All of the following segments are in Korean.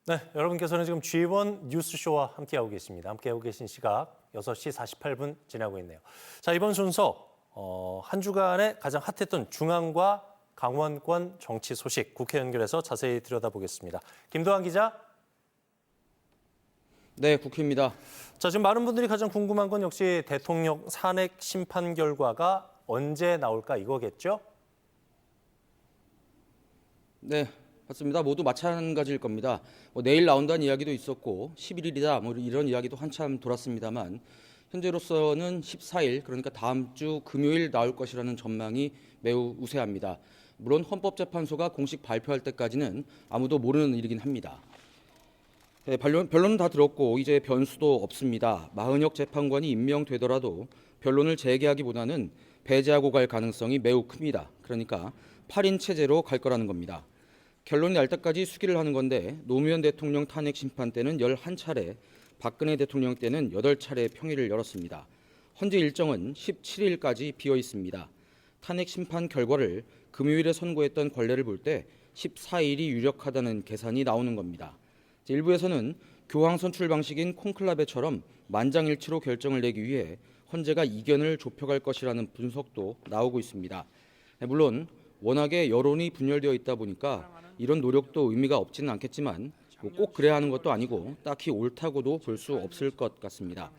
네, 여러분께서는 지금 G1 뉴스쇼와 함께하고 계십니다. 함께하고 계신 시각 6시 48분 지나고 있네요. 자, 이번 순서 한 주간에 가장 핫했던 중앙과 강원권 정치 소식 국회 연결해서 자세히 들여다보겠습니다. 김도환 기자. 네, 국회입니다. 자, 지금 많은 분들이 가장 궁금한 건 역시 대통령 탄핵 심판 결과가 언제 나올까 이거겠죠? 네, 맞습니다. 모두 마찬가지일 겁니다. 내일 나온다는 이야기도 있었고 11일이다 이런 이야기도 한참 돌았습니다만 현재로서는 14일 그러니까 다음 주 금요일 나올 것이라는 전망이 매우 우세합니다. 물론 헌법재판소가 공식 발표할 때까지는 아무도 모르는 일이긴 합니다. 네, 변론은 다 들었고 이제 변수도 없습니다. 마은혁 재판관이 임명되더라도 변론을 재개하기보다는 배제하고 갈 가능성이 매우 큽니다. 그러니까 8인 체제로 갈 거라는 겁니다. 결론이 날 때까지 수기를 하는 건데 노무현 대통령 탄핵 심판 때는 11차례, 박근혜 대통령 때는 8차례 평일을 열었습니다. 현재 일정은 17일까지 비어 있습니다. 탄핵 심판 결과를 금요일에 선고했던 관례를 볼 때 14일이 유력하다는 계산이 나오는 겁니다. 일부에서는 교황 선출 방식인 콘클라베처럼 만장일치로 결정을 내기 위해 헌재가 이견을 좁혀갈 것이라는 분석도 나오고 있습니다. 물론 워낙에 여론이 분열되어 있다 보니까 이런 노력도 의미가 없지는 않겠지만 꼭 그래야 하는 것도 아니고 딱히 옳다고도 볼 수 없을 것 같습니다.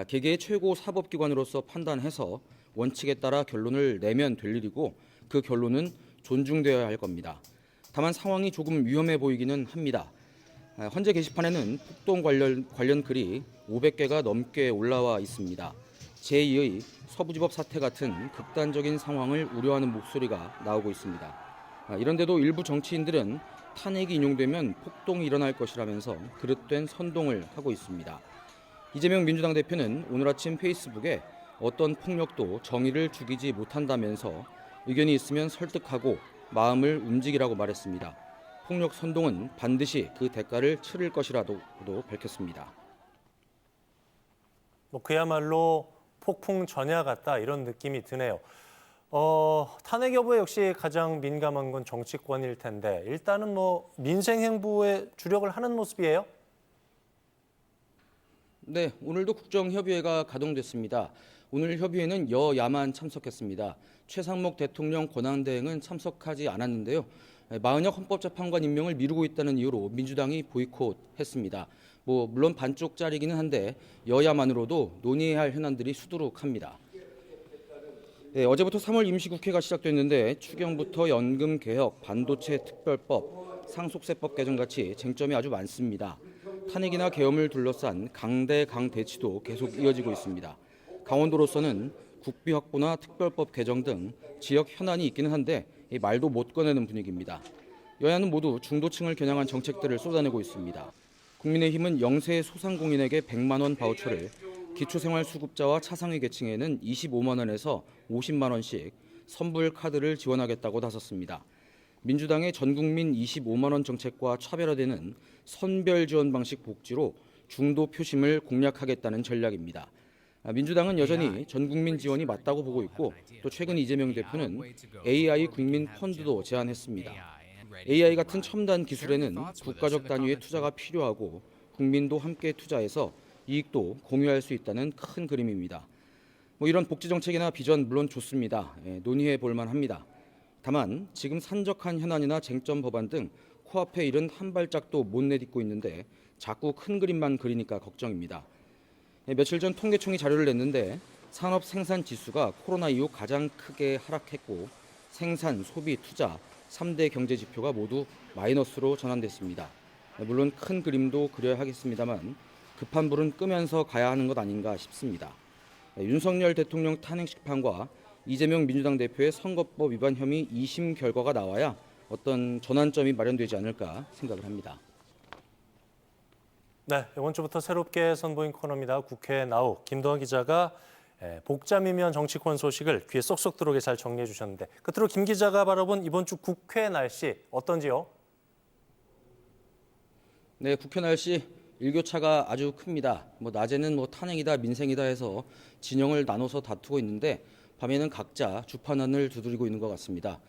개개의 최고 사법기관으로서 판단해서 원칙에 따라 결론을 내면 될 일이고 그 결론은 존중되어야 할 겁니다. 다만 상황이 조금 위험해 보이기는 합니다. 헌재 게시판에는 폭동 관련 글이 500개가 넘게 올라와 있습니다. 제2의 서부지법 사태 같은 극단적인 상황을 우려하는 목소리가 나오고 있습니다. 이런데도 일부 정치인들은 탄핵이 인용되면 폭동이 일어날 것이라면서 그릇된 선동을 하고 있습니다. 이재명 민주당 대표는 오늘 아침 페이스북에 어떤 폭력도 정의를 죽이지 못한다면서 의견이 있으면 설득하고 마음을 움직이라고 말했습니다. 폭력 선동은 반드시 그 대가를 치를 것이라고도 밝혔습니다. 그야말로 폭풍 전야 같다 이런 느낌이 드네요. 탄핵 여부에 역시 가장 민감한 건 정치권일 텐데 일단은 민생 행보에 주력을 하는 모습이에요? 네, 오늘도 국정협의회가 가동됐습니다. 오늘 협의회는 여야만 참석했습니다. 최상목 대통령 권한대행은 참석하지 않았는데요. 마은혁 헌법재판관 임명을 미루고 있다는 이유로 민주당이 보이콧했습니다. 물론 반쪽짜리기는 한데 여야만으로도 논의해야 할 현안들이 수두룩합니다. 네, 어제부터 3월 임시국회가 시작됐는데 추경부터 연금개혁, 반도체 특별법, 상속세법 개정 같이 쟁점이 아주 많습니다. 탄핵이나 계엄을 둘러싼 강대강 대치도 계속 이어지고 있습니다. 강원도로서는 국비 확보나 특별법 개정 등 지역 현안이 있기는 한데 말도 못 꺼내는 분위기입니다. 여야는 모두 중도층을 겨냥한 정책들을 쏟아내고 있습니다. 국민의힘은 영세 소상공인에게 100만 원 바우처를, 기초생활수급자와 차상위 계층에는 25만 원에서 50만 원씩 선불 카드를 지원하겠다고 나섰습니다. 민주당의 전국민 25만 원 정책과 차별화되는 선별 지원 방식 복지로 중도 표심을 공략하겠다는 전략입니다. 민주당은 여전히 전국민 지원이 맞다고 보고 있고 또 최근 이재명 대표는 AI 국민 펀드도 제안했습니다. AI 같은 첨단 기술에는 국가적 단위의 투자가 필요하고 국민도 함께 투자해서 이익도 공유할 수 있다는 큰 그림입니다. 이런 복지 정책이나 비전 물론 좋습니다. 논의해 볼 만합니다. 다만 지금 산적한 현안이나 쟁점 법안 등 코앞에 이른 한 발짝도 못 내딛고 있는데 자꾸 큰 그림만 그리니까 걱정입니다. 며칠 전 통계청이 자료를 냈는데 산업 생산 지수가 코로나 이후 가장 크게 하락했고 생산, 소비, 투자 3대 경제 지표가 모두 마이너스로 전환됐습니다. 물론 큰 그림도 그려야 하겠습니다만 급한 불은 끄면서 가야 하는 것 아닌가 싶습니다. 윤석열 대통령 탄핵 심판과 이재명 민주당 대표의 선거법 위반 혐의 2심 결과가 나와야 어떤 전환점이 마련되지 않을까 생각을 합니다. 네, 이번 주부터 새롭게 선보인 코너입니다. 국회 나우 김도환 기자가 복잡미묘한 정치권 소식을 귀에 쏙쏙 들어오게 잘 정리해 주셨는데 끝으로 김 기자가 바라본 이번 주 국회 날씨 어떤지요? 네, 국회 날씨 일교차가 아주 큽니다. 낮에는 탄핵이다 민생이다 해서 진영을 나눠서 다투고 있는데 밤에는 각자 주판안을 두드리고 있는 것 같습니다.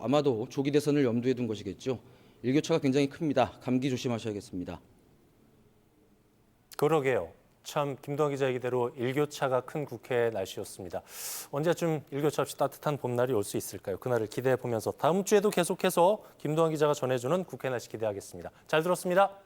아마도 조기 대선을 염두에 둔 것이겠죠. 일교차가 굉장히 큽니다. 감기 조심하셔야겠습니다. 그러게요. 참 김동완 기자 얘기대로 일교차가 큰 국회 날씨였습니다. 언제쯤 일교차 없이 따뜻한 봄날이 올 수 있을까요? 그날을 기대해 보면서 다음 주에도 계속해서 김동완 기자가 전해주는 국회 날씨 기대하겠습니다. 잘 들었습니다.